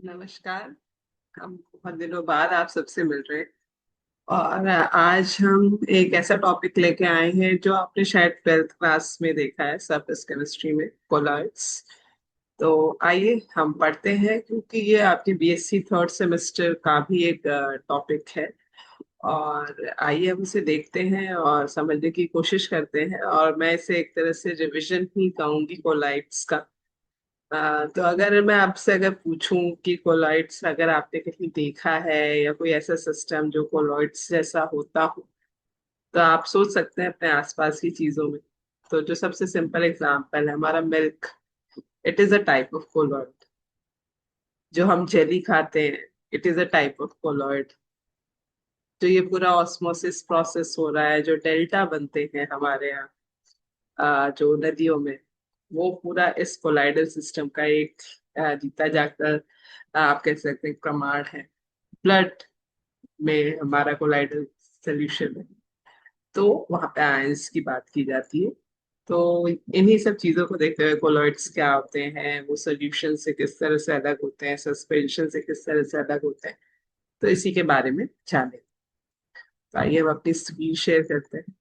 नमस्कार। हम बहुत दिनों बाद आप सबसे मिल रहे हैं और आज हम एक ऐसा टॉपिक लेके आए हैं जो आपने शायद 12th क्लास में देखा है, सरफेस केमिस्ट्री में, कोलॉइड्स। तो आइए हम पढ़ते हैं, क्योंकि ये आपके बीएससी थर्ड सेमेस्टर का भी एक टॉपिक है। और आइए हम इसे देखते हैं और समझने की कोशिश करते हैं, और मैं इसे एक तरह से रिवीजन ही कहूंगी कोलॉइड्स का। तो अगर मैं आपसे अगर पूछूं कि कोलॉइड्स अगर आपने कहीं देखा है या कोई ऐसा सिस्टम जो कोलॉइड्स जैसा होता हो, तो आप सोच सकते हैं अपने आसपास की चीजों में। तो जो सबसे सिंपल एग्जांपल है हमारा milk, it is a type of colloid. जो हम जेली खाते हैं, it is a type of colloid. जो ये पूरा ऑस्मोसिस प्रोसेस हो रहा है, जो डेल्टा बनते हैं हमारे यहाँ जो नदियों में, वो पूरा इस कोलाइडल सिस्टम का एक जीता जागता आप कह सकते हैं प्रमाण है। ब्लड में हमारा कोलाइडल सोल्यूशन है, तो वहां पे आयंस की बात की जाती है। तो इन्हीं सब चीजों को देखते हुए कोलॉइड्स क्या होते हैं, वो सोल्यूशन से किस तरह से अलग होते हैं, सस्पेंशन से किस तरह से अलग होते हैं, तो इसी के बारे में जाने। तो आइए हम अपनी स्क्रीन शेयर करते हैं।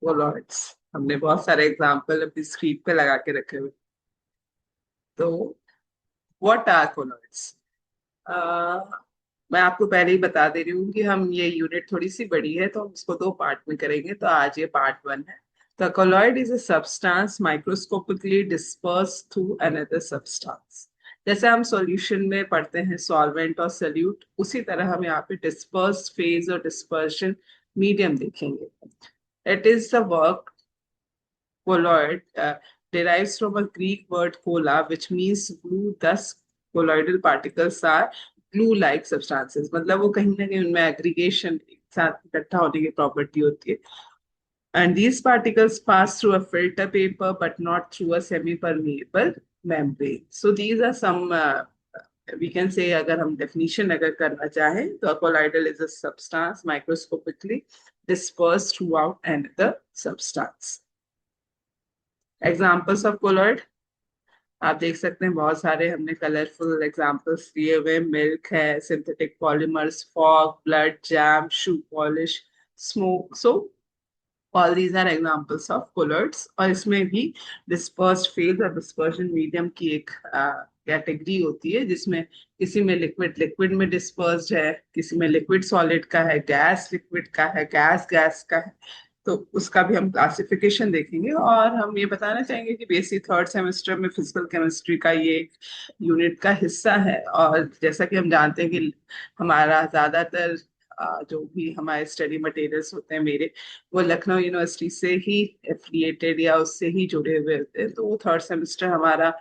कोलॉइड्स, हमने बहुत सारे एग्जाम्पल अपनी स्क्रीन पे लगा के रखे हुए। तो व्हाट आर कोलॉइड्स? मैं आपको पहले ही बता दे रही हूँ कि हम ये यूनिट थोड़ी सी बड़ी है, तो हम इसको दो पार्ट में करेंगे। तो आज ये पार्ट वन है। The colloid is a substance microscopically disperse through another substance. जैसे हम सॉल्यूशन में पढ़ते हैं सॉल्वेंट और सल्यूट, उसी तरह हम यहाँ पे डिस्पर्स फेज और डिस्पर्शन मीडियम देखेंगे। It is the work colloid derives from a Greek word cola, which means glue. Thus, colloidal particles are glue-like substances. मतलब वो कहीं ना कहीं उनमें एग्रीगेशन, एक साथ इकट्ठा होने की प्रॉपर्टी होती है। And these particles pass through a filter paper, but not through a semi-permeable membrane. So these are some we can say, अगर हम definition अगर करना चाहें, तो a colloidal is a substance microscopically dispersed throughout another substance. Examples of colloid आप देख सकते हैं, बहुत सारे हमने कलरफुल एग्जाम्पल्स दिए हुए। मिल्क है, synthetic polymers, fog, blood, jam, shoe polish, smoke. So all these are examples of colloids. और इसमें भी डिस्पर्स्ड फेज और डिस्पर्शन मीडियम की एक कैटेगरी होती है, जिसमें किसी में लिक्विड लिक्विड में डिस्पर्स्ड है, किसी में लिक्विड सॉलिड का है, गैस लिक्विड का है, गैस गैस का है। तो उसका भी हम क्लासिफिकेशन देखेंगे। और हम ये बताना चाहेंगे कि बीएससी थर्ड सेमेस्टर में फिजिकल केमिस्ट्री का ये एक यूनिट का हिस्सा है। और जैसा कि हम जानते हैं कि हमारा ज्यादातर जो भी हमारे स्टडी मटेरियल्स होते हैं मेरे, वो लखनऊ यूनिवर्सिटी से ही एफिलिएटेड या उससे ही जुड़े हुए होते हैं। तो वो थर्ड सेमेस्टर हमारा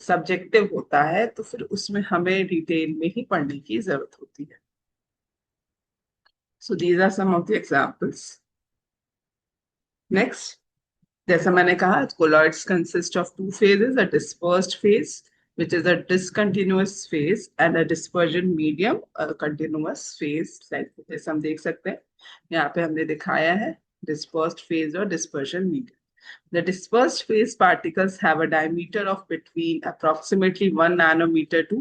सब्जेक्टिव होता है, तो फिर उसमें हमें डिटेल में ही पढ़ने की जरूरत होती है। So these are some of the examples. Next, जैसा मैंने कहा, colloids consist of two phases: a dispersed phase, which is a discontinuous phase, and a dispersion medium, a continuous phase, like जैसे हम देख सकते हैं यहाँ पे हमने दिखाया है dispersed phase और dispersion medium. The dispersed phase particles have a diameter of between approximately 1 nanometer to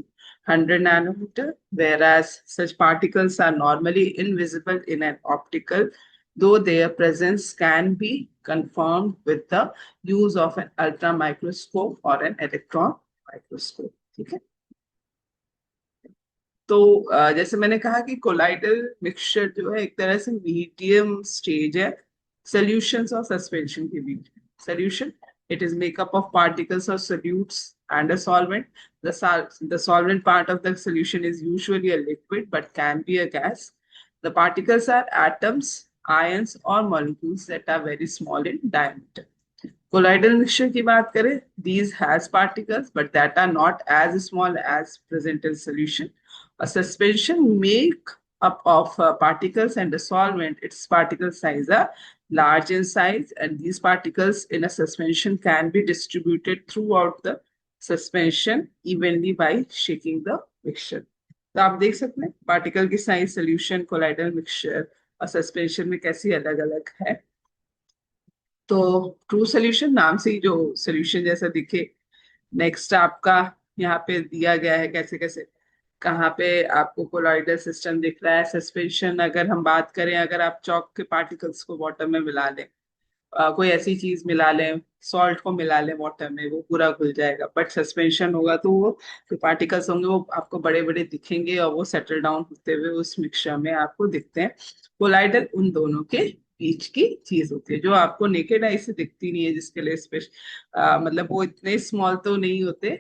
100 nanometer, whereas such particles are normally invisible in an optical, though their presence can be confirmed with the use of an ultra microscope or an electron microscope. ठीक है। तो जैसे मैंने कहा कि colloidal mixture जो है एक तरह से मीडियम स्टेज है सॉल्यूशंस और सस्पेंशन के बीच। Solution, it is makeup of particles और solutes and a solvent. The solvent part of the solution is usually a liquid but can be a gas. The particles are atoms, ions or molecules that are very small in diameter. Colloidal mixture की बात करें, these has particles but that are not as small as present in solution. A suspension make up of particles and a solvent, its particle size are large in size, and these particles in a suspension can be distributed throughout the suspension evenly by shaking the mixture. तो आप देख सकते हैं particle की size solution, colloidal mixture और suspension में कैसी अलग अलग है। तो ट्रू सोल्यूशन नाम से ही जो सोल्यूशन जैसा दिखे। नेक्स्ट आपका यहाँ पे दिया गया है कैसे कैसे कहाँ पे आपको कोलॉइडल सिस्टम दिख रहा है। सस्पेंशन अगर हम बात करें, अगर आप चॉक के पार्टिकल्स को वाटर में मिला लें, कोई ऐसी चीज मिला लें, सॉल्ट को मिला लें वाटर में, वो पूरा घुल जाएगा। बट सस्पेंशन होगा तो वो जो पार्टिकल्स होंगे वो आपको बड़े बड़े दिखेंगे और वो सेटल डाउन होते हुए उस मिक्सचर में आपको दिखते हैं। कोलाइडल उन दोनों के बीच की चीज होती है जो आपको नेकेड आई से दिखती नहीं है, जिसके लिए स्पेशल मतलब वो इतने स्मॉल तो नहीं होते।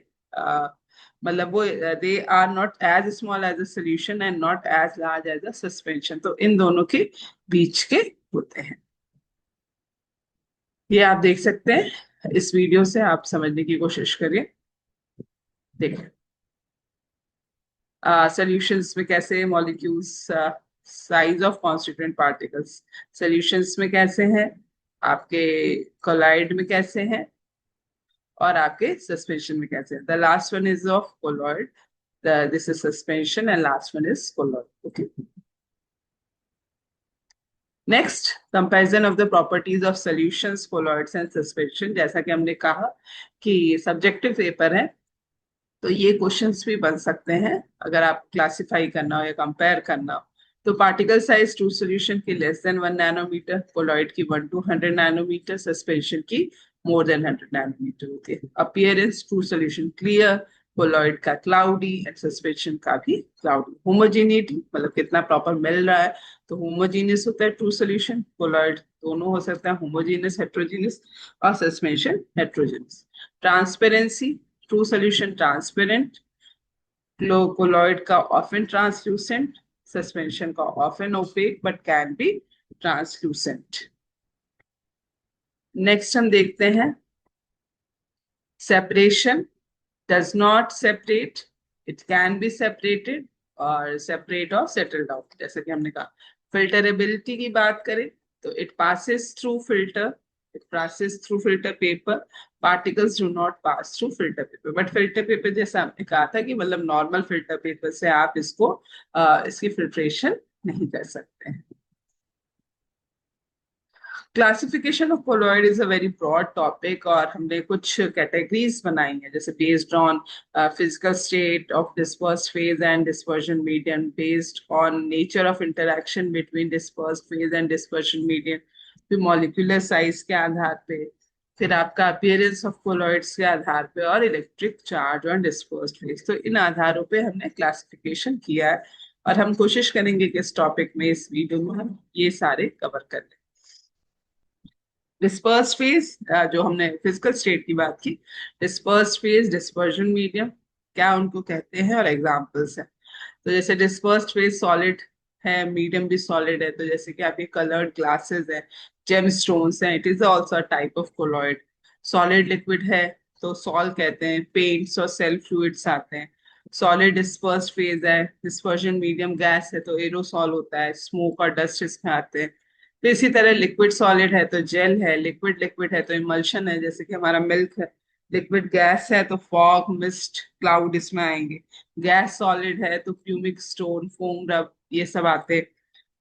मतलब वो they are not as small as a solution and not as large as a suspension, तो इन दोनों के बीच के होते हैं। ये आप देख सकते हैं इस वीडियो से, आप समझने की कोशिश करिए। देखिए सॉल्यूशंस में कैसे molecules, size of constituent particles solutions में कैसे हैं, आपके कोलाइड में कैसे हैं, और आपके सस्पेंशन में कैसे हैं। The last one is of colloid, this is suspension and last one is colloid. Okay, next comparison of the properties of solutions, colloids and suspension. जैसा कि हमने कहा कि सब्जेक्टिव पेपर है तो ये क्वेश्चंस भी बन सकते हैं अगर आप क्लासिफाई करना हो या कंपेयर करना हो। तो पार्टिकल साइज ट्रू सॉल्यूशन की लेस देन 1 नैनोमीटर, कोलॉइड की 1 to 100 नैनोमीटर, सस्पेंशन की मोर देन 100 नैनोमीटर होती है। Appearance true solution clear, colloid का क्लाउडी एंड सस्पेंशन का भी क्लाउडी। होमोजीनिटी मतलब कितना प्रॉपर मिल रहा है, तो होमोजीनियस होता है ट्रू सॉल्यूशन, कोलॉइड दोनों हो सकता है होमोजीनियस हेट्रोजीनियस, और suspension heterogeneous. Transparency true solution transparent, colloid का often translucent, suspension का often opaque but can be translucent। Next हम देखते हैं separation, does not separate, it can be separated, और separate और settled out। जैसे कि हमने कहा filterability की बात करें तो it passes through filter, it passes through filter paper, particles do not pass through filter paper। But filter paper जैसा हमने कहा था कि मतलब नॉर्मल filter paper से आप इसको इसकी filtration नहीं कर सकते हैं। Classification of colloid is a very broad topic, और हमने कुछ कैटेगरीज बनाई हैं जैसे based on physical state of dispersed phase and dispersion medium, based on nature of interaction between dispersed phase and dispersion medium, फिर मॉलिक्यूलर साइज के आधार पे, फिर आपका अपीयरेंस ऑफ कोलॉइड्स के आधार पे, और electric charge on dispersed phase. तो इन आधारों पे हमने क्लासिफिकेशन किया है और हम कोशिश करेंगे कि इस टॉपिक में, इस वीडियो में हम ये सारे कवर कर लें। डिस्पर्स फेज, जो हमने फिजिकल स्टेट की बात की, डिस्पर्स फेज, डिस्पर्जन मीडियम, क्या उनको कहते हैं और एग्जांपल्स हैं। तो जैसे डिस्पर्स्ड फेज सॉलिड है, मीडियम भी सॉलिड है, तो जैसे कि आपके कलर्ड ग्लासेस है, जेम स्टोन्स हैं, it is also type of colloid. Solid liquid है तो सॉल कहते हैं, पेंट्स और सेल फ्लूइड्स आते हैं। सॉलिड डिस्पर्स्ड फेज है, डिस्पर्जन मीडियम गैस है तो एरोसॉल होता है, स्मोक और डस्ट इसमें आते हैं। तो इसी तरह लिक्विड सॉलिड है तो जेल है, लिक्विड लिक्विड है तो इमल्शन है, जैसे कि हमारा मिल्क है। लिक्विड गैस है तो फॉग, मिस्ट, क्लाउड इसमें आएंगे। गैस सॉलिड है तो फ्यूमिक स्टोन, फोम रब, ये सब आते हैं।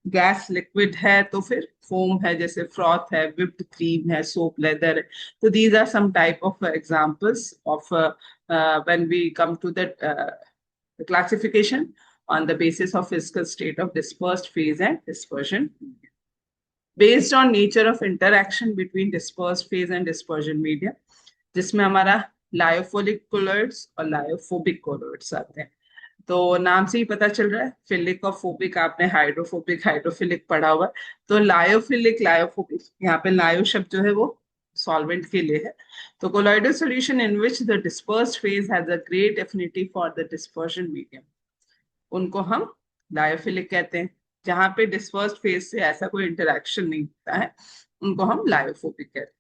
गैस लिक्विड है तो फिर फोम है, जैसे फ्रॉथ है, whipped क्रीम है, सोप लेदर है। तो these are some type of examples of when we come to the classification on the basis of physical state of dispersed phase and dispersion based on nature of interaction between dispersed phase and dispersion medium, जिसमें हमारा लायोफोलिक colloids और lyophobic colloids आते हैं। तो नाम से ही पता चल रहा है, फिलिक और फोबिक, आपने हाइड्रोफोबिक हाइड्रोफिलिक पढ़ा हुआ है। तो लायोफिलिक लायोफोबिक, यहाँ पे लायो शब्द जो है वो सॉल्वेंट के लिए है। तो colloidal solution in which the dispersed phase has a great affinity for the dispersion medium, उनको हम लायोफिलिक कहते हैं। जहां पे डिस्पर्स्ड फेज से ऐसा कोई इंटरेक्शन नहीं होता है उनको हम लायोफोबिक कहते हैं।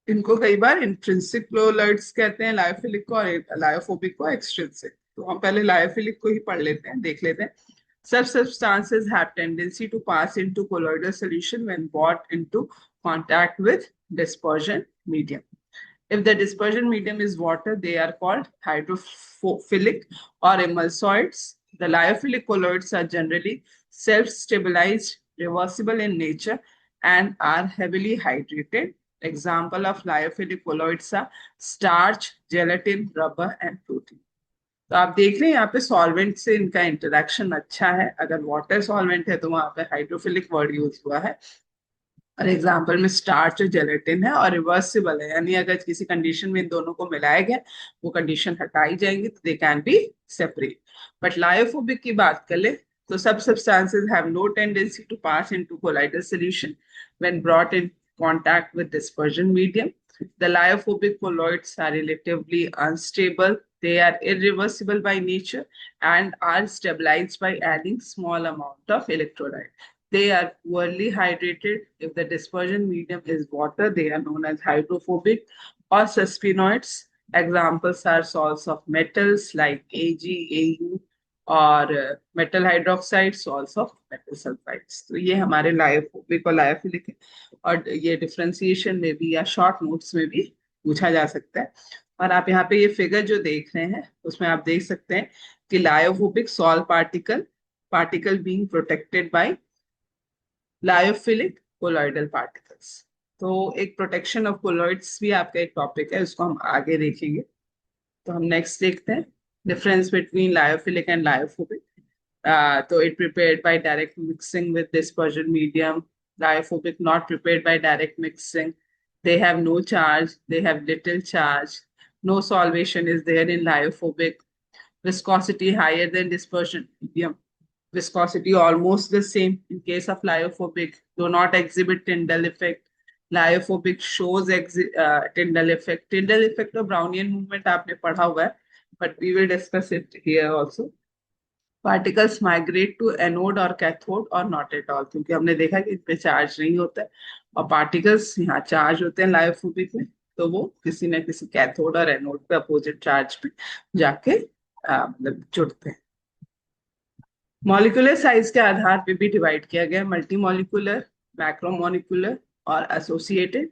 इनको कई बार इंट्रिंसिक कोलॉइड्स कहते हैं, लायोफिलिक को, और लायोफोबिक को एक्सट्रिंसिक। तो हम पहले लायोफिलिक को ही पढ़ लेते हैं, देख लेते हैं। Such substances have tendency to pass into colloidal solution when brought into contact with dispersion medium. If the dispersion medium is water, they are called hydrophilic or emulsioids. The lyophilic colloids are generally self-stabilized, reversible in nature, and are heavily hydrated. Example of lyophilic colloids are starch, gelatin, rubber, and protein. तो आप देख रहे हैं यहाँ पे solvent से इनका interaction अच्छा है. अगर वाटर सॉल्वेंट है तो वहां पे हाइड्रोफिलिक वर्ड यूज हुआ है. और एग्जाम्पल में स्टार्च और जेलेटिन है और रिवर्सिबल है, यानी अगर किसी कंडीशन में इन दोनों को मिलाया गया वो कंडीशन हटाई जाएंगी तो they can be separate. But lyophobic की बात कर ले तो सब substances have no tendency to pass into colloidal solution when brought in contact with dispersion medium. The lyophobic colloids are relatively unstable. They are irreversible by nature and are stabilized by adding small amount of electrolyte. They are poorly hydrated. If the dispersion medium is water, they are known as hydrophobic or suspenoids. Examples are salts of metals like Ag, Au, और metal hydroxide, salts of metal sulphides. तो ये हमारे lyophobic और lyophilic है. और ये differentiation में भी या शॉर्ट नोट्स में भी पूछा जा सकता है. और आप यहाँ पे ये फिगर जो देख रहे हैं उसमें आप देख सकते हैं कि lyophobic salt particle being protected by lyophilic colloidal particles. तो एक प्रोटेक्शन ऑफ कोलॉइड्स भी आपका एक टॉपिक है, उसको हम आगे देखेंगे. तो हम नेक्स्ट देखते हैं difference between lyophilic and lyophobic. तो it prepared by direct mixing with dispersion medium. Lyophobic not prepared by direct mixing. They have no charge. They have little charge. No solvation is there in lyophobic. Viscosity higher than dispersion medium. Viscosity almost the same in case of lyophobic. Do not exhibit Tyndall effect. Lyophobic shows Tyndall effect. Tyndall effect of Brownian movement आपने पढ़ा हुआ है, but we will discuss it here also. Particles migrate to anode और cathode और not at all, क्योंकि हमने देखा कि इस पे चार्ज नहीं होता है और पार्टिकल्स यहाँ चार्ज होते हैं लायोफोबिक में, तो वो किसी न किसी कैथोड और एनोड पे अपोजिट चार्ज पे जाके मतलब जुड़ते हैं. मॉलिक्यूलर साइज के आधार पे भी डिवाइड किया गया, मल्टी मॉलिक्यूलर, मैक्रोमोलिकुलर और एसोसिएटेड.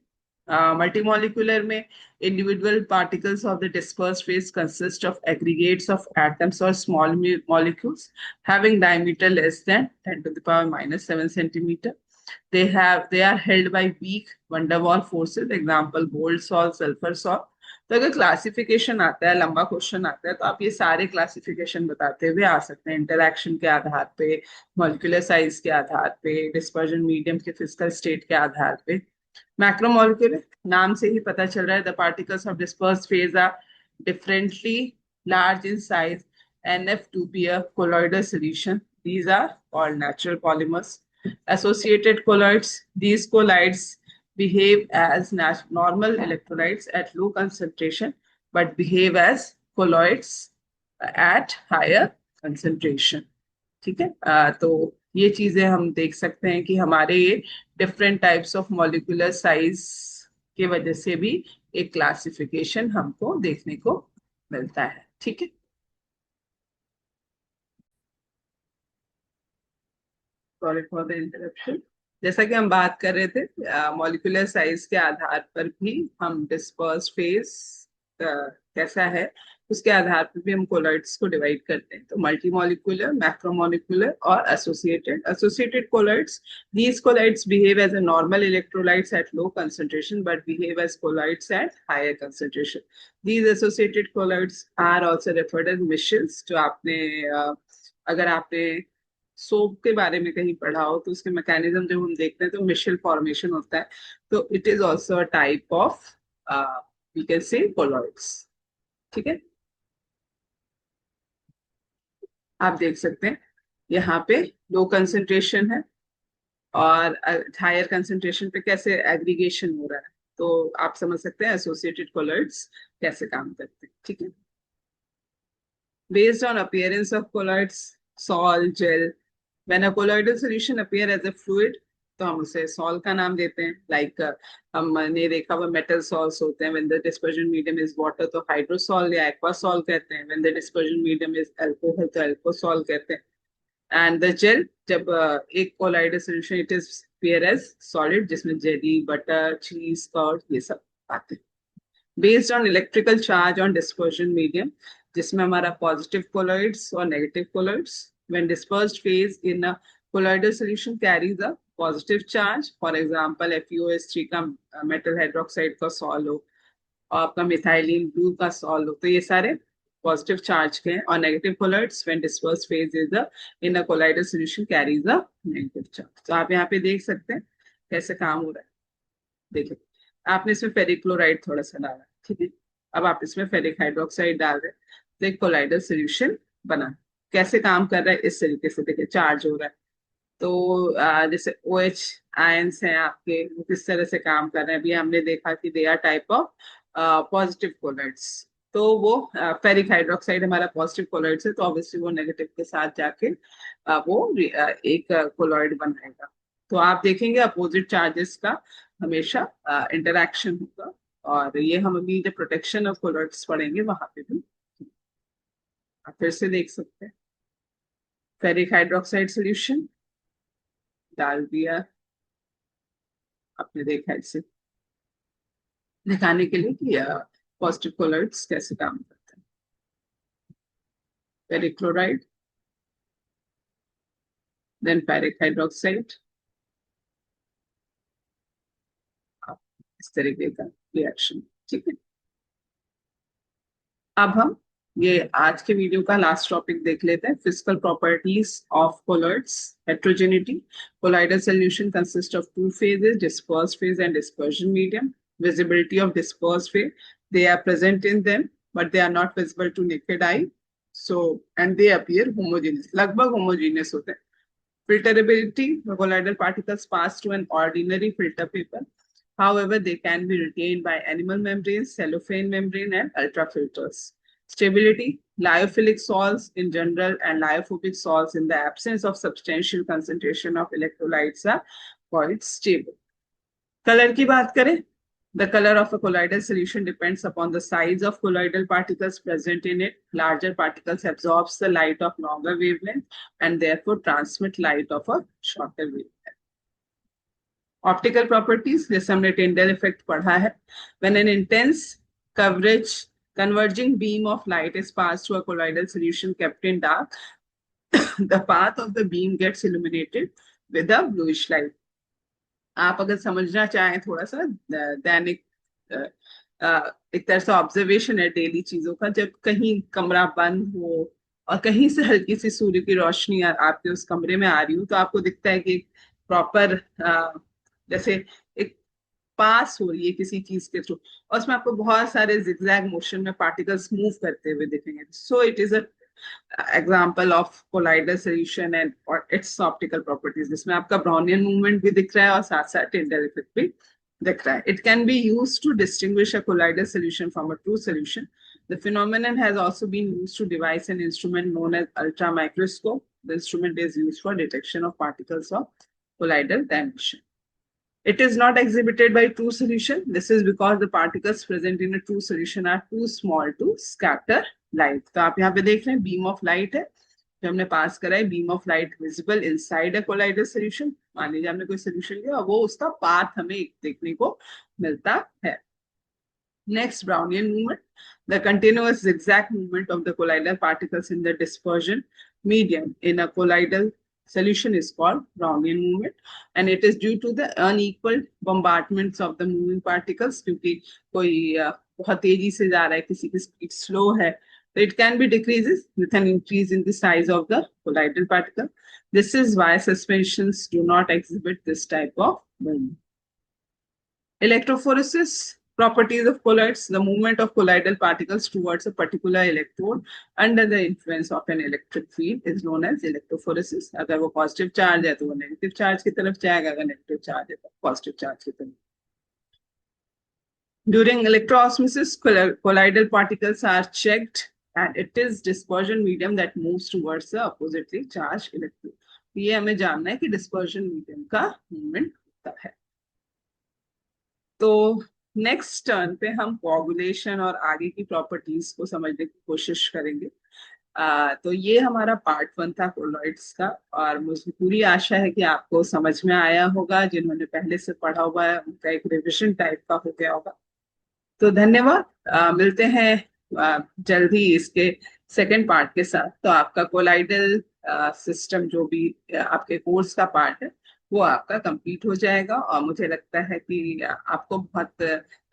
Multimolecular में individual particles of the dispersed phase consist of aggregates of atoms or small molecules having diameter less than 10 to the power minus 7 centimeter. They are held by weak van der Waals forces. Example gold salt, sulfur salt. तो अगर classification आता है, लंबा question आता है, तो आप ये सारे क्लासिफिकेशन बताते हुए आ सकते हैं. इंटरैक्शन के आधार पे, मॉलिक्यूलर साइज के आधार पे, डिस्पर्जन मीडियम के फिजिकल स्टेट के आधार पे. मैक्रोमोलिक्यूलर नाम से ही पता चल रहा है, the particles of dispersed phase are differently large in size enough to be a colloidal solution. These are called natural polymers. Associated colloids, these colloids behave as normal electrolytes at low concentration but behave as colloids at higher concentration. ठीक है. तो ये चीजें हम देख सकते हैं कि हमारे ये different types of molecular size की वजह से भी एक क्लासिफिकेशन हमको देखने को मिलता है. ठीक है. Sorry for the interruption. जैसा कि हम बात कर रहे थे, मॉलिक्यूलर साइज के आधार पर भी हम डिस्पर्स फेज कैसा है उसके आधार पर भी हम कोलॉइड्स को डिवाइड करते हैं. तो मल्टी मॉलिक्यूलर, मैक्रोमोलिक्यूलर और associated colloids. these colloids behave as a normal electrolytes at low concentration but behave as colloids at higher concentration. These associated colloids are also referred as Michels. जो आपने अगर आपने soap के बारे में कहीं पढ़ा हो तो उसके मैकेनिज्म जब हम देखते हैं तो मिशेल फॉर्मेशन होता है. तो it is also a type of we can say colloids. ठीक है. आप देख सकते हैं यहाँ पे लो कंसंट्रेशन है और हायर कंसंट्रेशन पे कैसे एग्रीगेशन हो रहा है, तो आप समझ सकते हैं एसोसिएटेड कोलॉइड्स कैसे काम करते हैं. ठीक है. Based on appearance of colloids, salt, gel. When a colloidal solution appear as a fluid, तो हम उसे सॉल का नाम देते हैं. लाइक हमने देखा हुआ मेटल सॉल्स होते हैं. When the dispersion medium is water तो हाइड्रोसॉल या एक्वासॉल कहते हैं. When the dispersion medium is alcohol तो अल्कोसॉल कहते हैं. एंड द जेल, जब एक colloidal solution it is pair as solid, जिसमें जेली, बटर, चीज, कर्ड ये सब आते हैं। Based on electrical charge on dispersion medium, जिसमें हमारा पॉजिटिव कोलॉइड्स और negative colloids, when dispersed phase in a colloidal solution carries a positive charge, for example FeOH3 का metal hydroxide का solve हो, और आपका मिथाइलिन ब्लू का सॉल्व हो, तो ये सारे पॉजिटिव चार्ज के हैं। और negative colloids when dispersed phase is the in a colloidal solution carries a negative charge. तो आप यहाँ पे देख सकते हैं कैसे काम हो रहा है। देखिए, आपने इसमें फेरिक क्लोराइड थोड़ा सा डाला, ठीक है। अब आप इसमें फेरिक हाइड्रोक्साइड डाल रहे हैं, तो एक कोलाइडल सोल्यूशन बना। कैसे काम कर रहा है, इस तरीके से देखिए चार्ज हो रहा है। तो जैसे OH आयंस हैं आपके, वो किस तरह से काम कर रहे हैं, अभी हमने देखा कि they are type of positive colloids. तो वो फेरिक हाइड्रोक्साइड हमारा पॉजिटिव कोलाइड्स है, तो ऑब्वियसली वो नेगेटिव के साथ जाके एक कोलॉइड बनाएगा। तो आप देखेंगे अपोजिट चार्जेस का हमेशा इंटरैक्शन होगा। और ये हम अभी जब प्रोटेक्शन ऑफ कोलॉइड्स पढ़ेंगे वहां पे भी आप फिर से देख सकते हैं। फेरिक हाइड्रोक्साइड सोल्यूशन डाल दिया, आपने देखा इसे दिखाने के लिए कि पॉजिटिव कोलॉइड्स कैसे काम करते हैं। Ferric chloride, then ferric hydroxide, इस तरीके का रिएक्शन, ठीक है। अब हम ये आज के वीडियो का लास्ट टॉपिक देख लेते हैं, physical properties of colloids. Heterogeneity, colloidal solution consist of two phases, dispersed phase and dispersion medium. Visibility of dispersed phase, they are present in them but they are not visible to naked eye, so and they appear homogeneous, लगभग homogeneous होते हैं। Filterability, colloidal particles pass through an ordinary filter paper. However, they can be retained by animal membranes, cellophane membrane, and ultrafilters. Stability, lyophilic salts in general and lyophobic salts in the absence of substantial concentration of electrolytes are quite stable. Color की बात करें, the color of a colloidal solution depends upon the size of colloidal particles present in it. Larger particles absorbs the light of longer wavelength and therefore transmit light of a shorter wavelength. Optical properties, जैसे हमने Tyndall effect पढ़ा है, when an intense coverage converging beam of light is passed through a colloidal solution kept in dark, the path of the beam gets illuminated with a bluish light. आप अगर समझना चाहें थोड़ा सा दैनिक एक तरह से ऑब्जर्वेशन है डेली चीजों का, जब कहीं कमरा बंद हो और कहीं से हल्की सी सूर्य की रोशनी आपके उस कमरे में आ रही हो, तो आपको दिखता है कि प्रॉपर जैसे एक पास हो रही है किसी चीज के थ्रू, और उसमें आपको बहुत सारे जिगजैग मोशन में पार्टिकल्स मूव करते हुए दिखेंगे। So it is a example of colloidal solution and और इट्स ऑप्टिकल प्रॉपर्टीज, जिसमें आपका ब्राउनियन मूवमेंट भी दिख रहा है और साथ साथ टिंडल इफेक्ट भी दिख रहा है। It can be use to distinguish a colloidal solution from a true solution. The phenomenon has also been used to devise an instrument known as ultra microscope. The instrument is used for detection of particles of colloidal dimension. It is not exhibited by true solution. This is because the particles present in a true solution are too small to scatter light. तो आप यहाँ पे देख रहे हैं beam of light है जो हमने पास करा है, beam of light visible inside a colloidal solution. मान लीजिए हमने कोई सोल्यूशन लिया और वो उसका पाथ हमें देखने को मिलता है। Next, Brownian movement, the continuous zigzag movement of the colloidal particles in the dispersion medium in a colloidal solution is called Brownian movement, and it is due to the unequal bombardments of the moving particles. क्योंकि कोई बहुत तेजी से जा रहा है, किसी की स्पीड स्लो है, so it can be decreases with an increase in the size of the colloidal particle. This is why suspensions do not exhibit this type of movement. Electrophoresis, properties of colloids, the movement of colloidal particles towards a particular electrode under the influence of an electric field is known as electrophoresis. अगर वो positive charge है तो वो negative charge की तरफ जाएगा, अगर negative charge है तो पॉजिटिव चार्ज की तरफ। During electroosmosis, colloidal particles are checked and it is dispersion medium that moves towards the oppositely charged electrode. ये हमें जानना है कि dispersion medium का movement होता है। तो नेक्स्ट टर्न पे हम कोगुलेशन और आगे की प्रॉपर्टीज को समझने की कोशिश करेंगे। तो ये हमारा पार्ट 1 था कोलॉइड्स का, और मुझे पूरी आशा है कि आपको समझ में आया होगा। जिन्होंने पहले से पढ़ा हुआ है उनका एक रिविजन टाइप का हो गया होगा। तो धन्यवाद। मिलते हैं जल्द ही इसके सेकंड पार्ट के साथ। तो आपका कोलाइडल सिस्टम जो भी आपके कोर्स का पार्ट है वो आपका कंप्लीट हो जाएगा, और मुझे लगता है कि आपको बहुत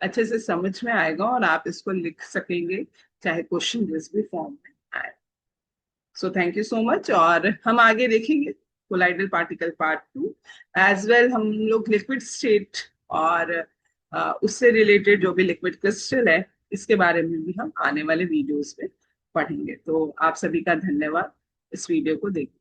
अच्छे से समझ में आएगा और आप इसको लिख सकेंगे, चाहे क्वेश्चन जिस भी फॉर्म में आए। So thank you so much, और हम आगे देखेंगे colloidal particle part 2 as well. हम लोग लिक्विड स्टेट और उससे रिलेटेड जो भी लिक्विड क्रिस्टल है इसके बारे में भी हम आने वाले वीडियोस में पढ़ेंगे। तो आप सभी का धन्यवाद इस वीडियो को देखने